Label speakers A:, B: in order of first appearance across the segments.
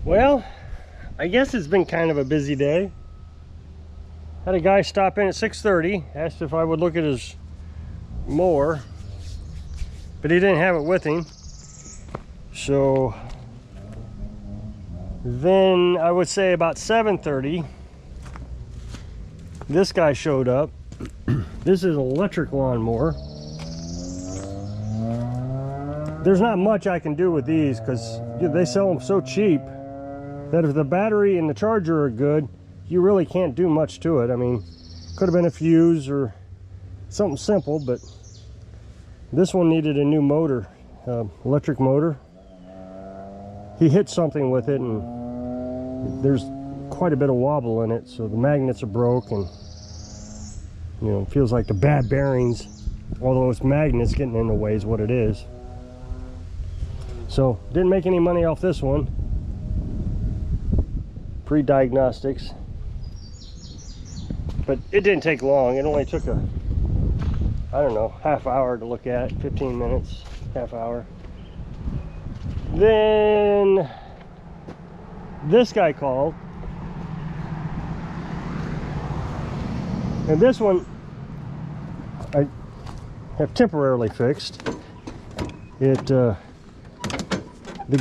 A: Well, I guess it's been kind of a busy day. Had a guy stop in at 6:30, asked if I would look at his mower, but he didn't have it with him. So then I would say about 7:30, this guy showed up. This is an electric lawnmower. There's not much I can do with these because they sell them so cheap that if the battery and the charger are good, you really can't do much to it. I mean, could have been a fuse or something simple, but this one needed a new motor, electric motor. He hit something with it and there's quite a bit of wobble in it, so the magnets are broke and feels like the bad bearings, although it's magnets getting in the way is what it is. So didn't make any money off this one. Pre-diagnostics, but it didn't take long. It only took I don't know, half hour to look at, 15 minutes, half hour. Then this guy called, and this one I have temporarily fixed. The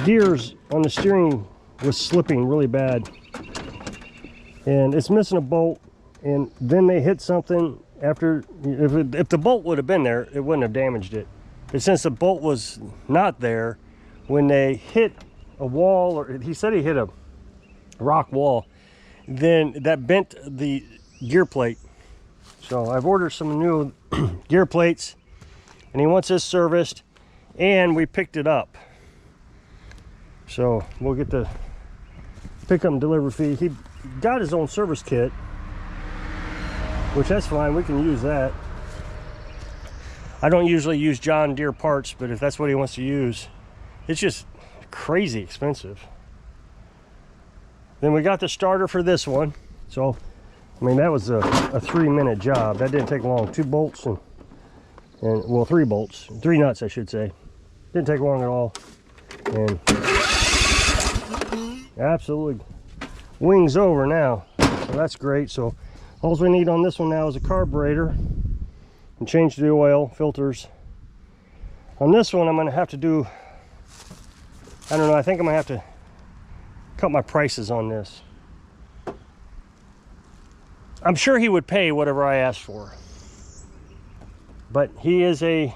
A: gears on the steering was slipping really bad, and it's missing a bolt, and then they hit something after. If the bolt would have been there, it wouldn't have damaged it, but since the bolt was not there, when they hit a wall, or he said he hit a rock wall, then that bent the gear plate. So I've ordered some new gear plates, and he wants this serviced, and we picked it up, so we'll get the pickup and delivery fee. He got his own service kit, which that's fine, we can use that. I don't usually use John Deere parts, but if that's what he wants to use, it's just crazy expensive. Then we got the starter for this one. So I mean, that was a 3-minute job. That didn't take long. 2 bolts and well, 3 bolts, 3 nuts I should say. Didn't take long at all, and absolutely wings over now, so that's great. So all we need on this one now is a carburetor and change the oil filters. On this one I'm going to have to do, I don't know, I think I'm going to have to cut my prices on this. I'm sure he would pay whatever I asked for, but he is a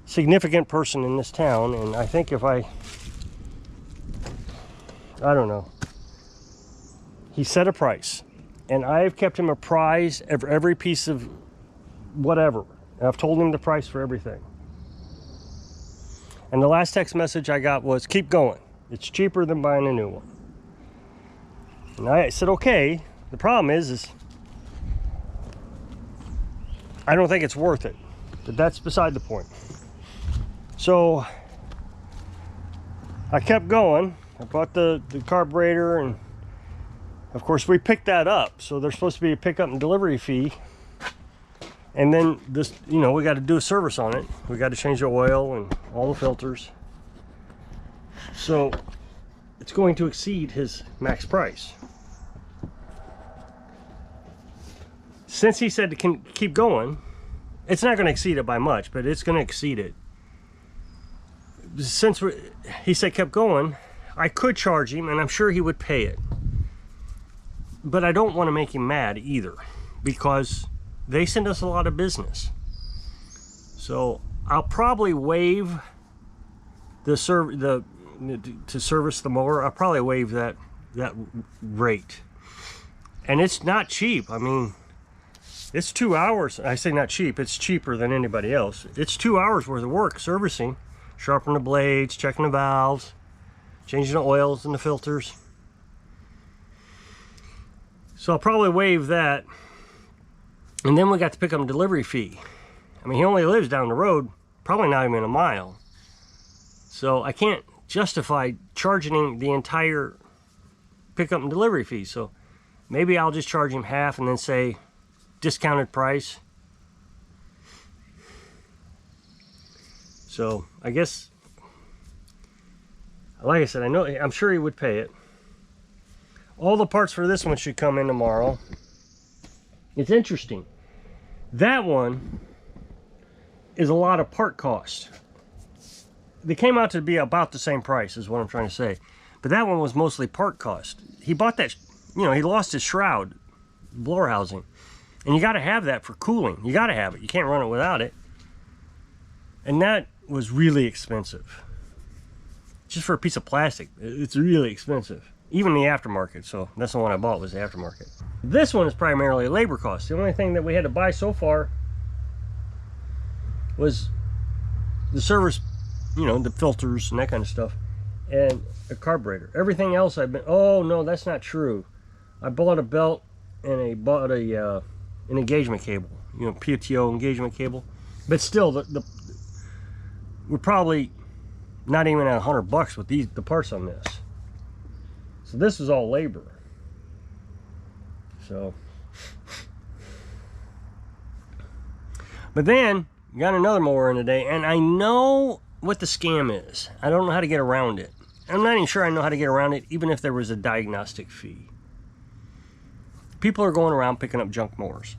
A: significant person in this town, and I think if I don't know, he set a price, and I've kept him apprised of every piece of whatever. I've told him the price for everything. And the last text message I got was, keep going, it's cheaper than buying a new one. And I said, okay. The problem is I don't think it's worth it, but that's beside the point. So I kept going. I bought the carburetor, and of course we picked that up, so there's supposed to be a pickup and delivery fee, and then this, we got to do a service on it. We got to change the oil and all the filters, so it's going to exceed his max price. Since he said to keep going, it's not going to exceed it by much, but it's going to exceed it. Since he said kept going, I could charge him, and I'm sure he would pay it. But I don't want to make him mad either, because they send us a lot of business. So I'll probably waive to service the mower. I'll probably waive that rate, and it's not cheap. I mean, it's 2 hours. I say not cheap, it's cheaper than anybody else. It's 2 hours worth of work servicing, sharpening the blades, checking the valves, changing the oils and the filters. So I'll probably waive that. And then we got the pickup and delivery fee. I mean, he only lives down the road, probably not even a mile. So I can't justify charging him the entire pickup and delivery fee. So maybe I'll just charge him half and then say, discounted price. So I guess Like I said, I'm sure he would pay it. All the parts for this one should come in tomorrow. It's interesting. That one is a lot of part cost. They came out to be about the same price, is what I'm trying to say. But that one was mostly part cost. He bought that, you know, he lost his shroud, blower housing. And you got to have that for cooling. You got to have it. You can't run it without it. And that was really expensive. Just for a piece of plastic, it's really expensive. Even the aftermarket, so that's the one I bought, was the aftermarket. This one is primarily labor cost. The only thing that we had to buy so far was the service, you know, the filters and that kind of stuff, and a carburetor. Everything else I've been, oh no, that's not true. I bought a belt and an engagement cable, you know, PTO engagement cable. But still, we're probably not even at $100 with the parts on this. So this is all labor. So, but then got another mower in today, and I know what the scam is. I don't know how to get around it. I'm not even sure I know how to get around it, even if there was a diagnostic fee. People are going around picking up junk mowers.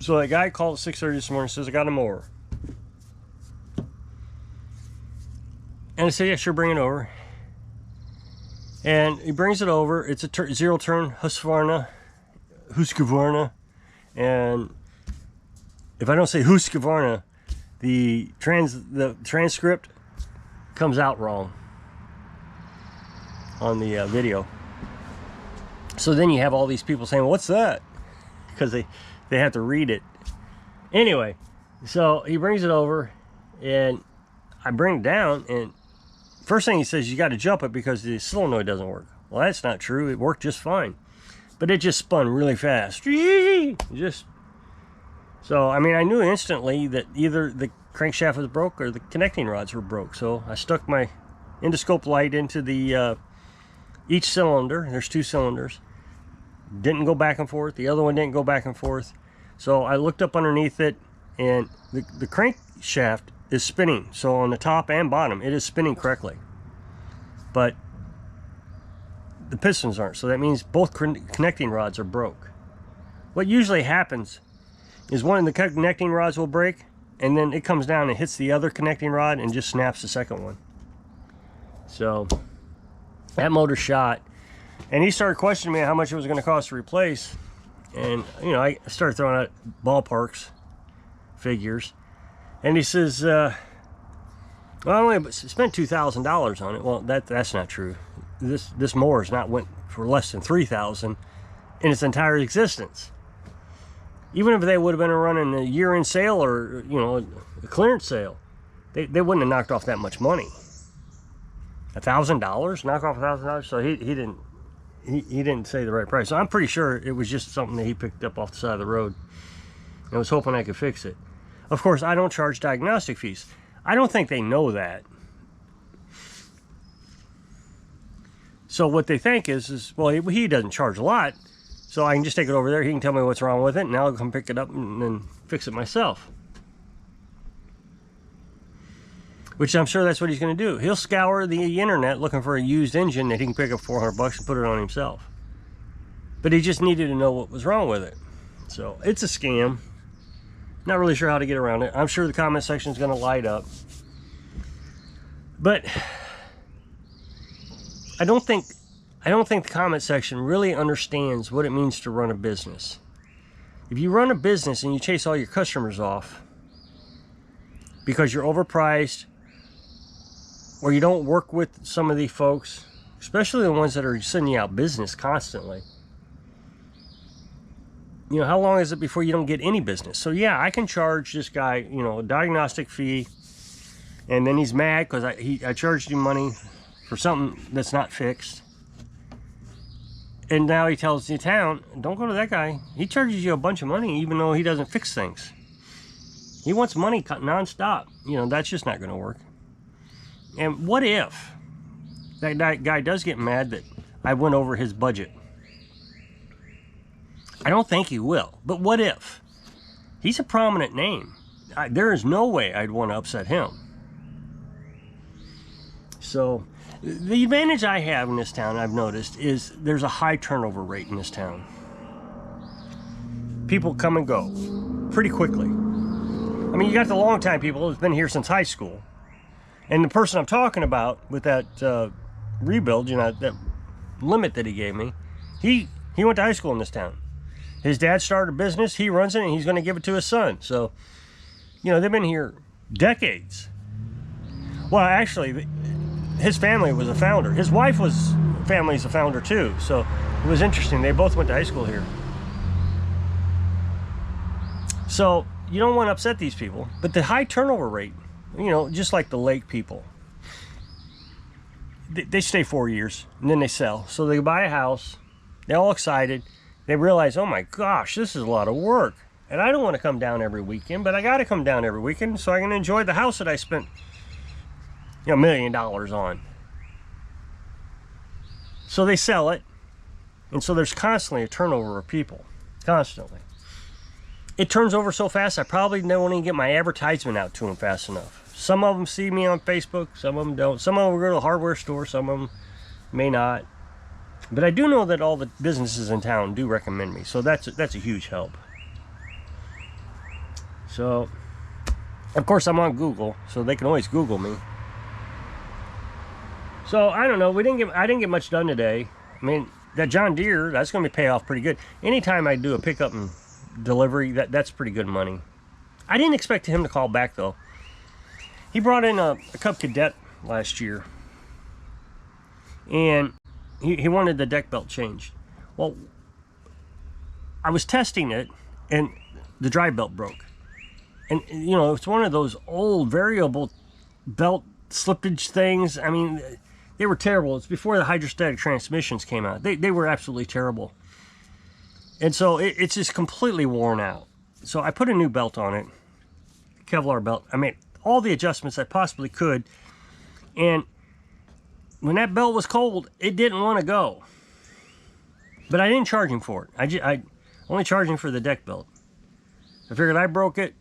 A: So that guy called at 6:30 this morning and says, I got a mower. And I said, yeah, sure, bring it over. And he brings it over. It's a zero-turn Husqvarna. And if I don't say Husqvarna, the transcript comes out wrong on the video. So then you have all these people saying, what's that? Because they have to read it. Anyway, so he brings it over, and I bring it down, and first thing he says, you got to jump it because the solenoid doesn't work. Well, that's not true. It worked just fine. But it just spun really fast. So, I mean, I knew instantly that either the crankshaft was broke or the connecting rods were broke. So I stuck my endoscope light into the each cylinder. There's 2 cylinders. Didn't go back and forth. The other one didn't go back and forth. So I looked up underneath it, and the crankshaft is spinning. So on the top and bottom, it is spinning correctly. But the pistons aren't. So that means both connecting rods are broke. What usually happens is one of the connecting rods will break, and then it comes down and hits the other connecting rod and just snaps the second one. So that motor shot, and he started questioning me how much it was going to cost to replace. And you know, I started throwing out ballparks, figures, and he says, well, I only spent $2,000 on it. Well, that's not true. This mower's not went for less than $3,000 in its entire existence. Even if they would have been running a year-end sale or, you know, a clearance sale, they wouldn't have knocked off that much money. $1,000, knock off $1,000. So he didn't say the right price. So I'm pretty sure it was just something that he picked up off the side of the road. I was hoping I could fix it. Of course, I don't charge diagnostic fees. I don't think they know that. So what they think is well, he doesn't charge a lot. So I can just take it over there. He can tell me what's wrong with it, and I'll come pick it up and then fix it myself. Which I'm sure that's what he's going to do. He'll scour the internet looking for a used engine that he can pick up $400 and put it on himself. But he just needed to know what was wrong with it. So it's a scam. Not really sure how to get around it. I'm sure the comment section is going to light up. But I don't think the comment section really understands what it means to run a business. If you run a business and you chase all your customers off because you're overpriced, or you don't work with some of these folks, especially the ones that are sending you out business constantly, you know, how long is it before you don't get any business? So yeah, I can charge this guy, you know, a diagnostic fee, and then he's mad because I charged him money for something that's not fixed. And now he tells the town, don't go to that guy. He charges you a bunch of money even though he doesn't fix things. He wants money cut nonstop. You know, that's just not going to work. And what if that guy does get mad that I went over his budget? I don't think he will, but what if? He's a prominent name. There is no way I'd want to upset him. So The advantage I have in this town, I've noticed, is there's a high turnover rate in this town. People come and go pretty quickly. I mean, you got the long-time people who's been here since high school. And the person I'm talking about with that rebuild, you know, that limit that he gave me, he went to high school in this town. His dad started a business, he runs it, and he's going to give it to his son. So, you know, they've been here decades. Well, actually, his family was a founder. His family's a founder too. So it was interesting. They both went to high school here. So you don't want to upset these people, but the high turnover rate, you know, just like the lake people, they stay 4 years and then they sell. So they buy a house, they're all excited. They realize, oh my gosh, this is a lot of work. And I don't want to come down every weekend, but I got to come down every weekend so I can enjoy the house that I spent, you know, $1 million on. So they sell it. And so there's constantly a turnover of people, constantly. It turns over so fast, I probably don't even get my advertisement out to them fast enough. Some of them see me on Facebook, some of them don't. Some of them will go to a hardware store, some of them may not. But I do know that all the businesses in town do recommend me, so that's a huge help. So, of course, I'm on Google, so they can always Google me. So I don't know. I didn't get much done today. I mean, that John Deere, that's going to pay off pretty good. Anytime I do a pickup and delivery, that's pretty good money. I didn't expect him to call back though. He brought in a Cub Cadet last year, and he wanted the deck belt changed. Well, I was testing it, and the drive belt broke. And you know, it's one of those old variable belt slippage things. I mean, they were terrible. It's before the hydrostatic transmissions came out. They were absolutely terrible. And so it's just completely worn out. So I put a new belt on it, Kevlar belt. I made all the adjustments I possibly could. And when that belt was cold, it didn't want to go. But I didn't charge him for it. I only charged him for the deck belt. I figured I broke it,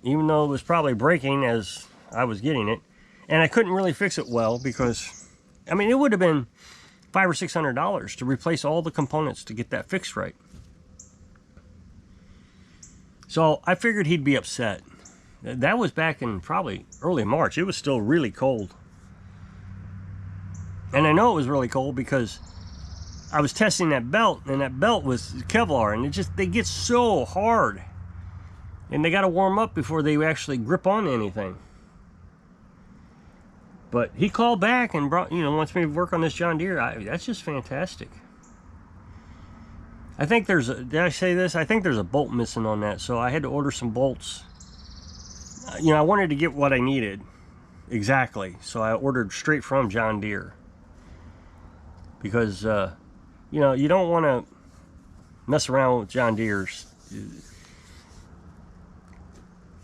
A: even though it was probably breaking as I was getting it. And I couldn't really fix it well because, I mean, it would have been $500 or $600 to replace all the components to get that fixed right. So I figured he'd be upset. That was back in probably early March. It was still really cold. And I know it was really cold because I was testing that belt, and that belt was Kevlar, and they get so hard. And they got to warm up before they actually grip on anything. But he called back and wants me to work on this John Deere. That's just fantastic. I think did I say this? I think there's a bolt missing on that, so I had to order some bolts. You know, I wanted to get what I needed exactly, so I ordered straight from John Deere. Because, you know, you don't want to mess around with John Deere's.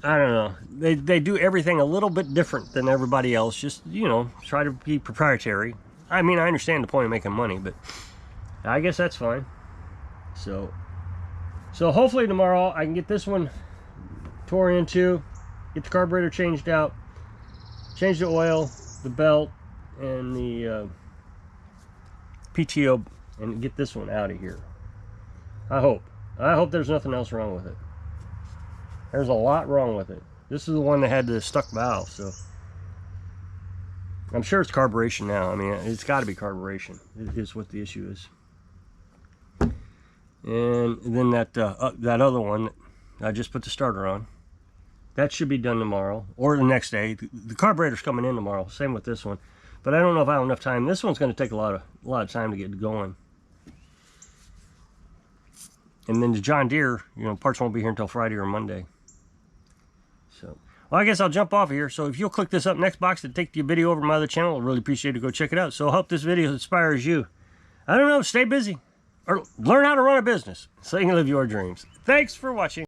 A: I don't know. They do everything a little bit different than everybody else. Just, you know, try to be proprietary. I mean, I understand the point of making money, but I guess that's fine. So hopefully tomorrow I can get this one tore into, get the carburetor changed out, change the oil, the belt, and the PTO, and get this one out of here. I hope there's nothing else wrong with it. There's a lot wrong with it. This is the one that had the stuck valve, so I'm sure it's carburation now. I mean, it's got to be carburation. It is what the issue is. And then that other one that I just put the starter on, that should be done tomorrow or the next day. The carburetor's coming in tomorrow. Same with this one, but I don't know if I have enough time. This one's going to take a lot of time to get going. And then the John Deere, you know, parts won't be here until Friday or Monday. So, well, I guess I'll jump off here. So if you'll click this up next box to take the video over to my other channel, I'll really appreciate it. Go check it out. So I hope this video inspires you. I don't know, stay busy or learn how to run a business so you can live your dreams. Thanks for watching.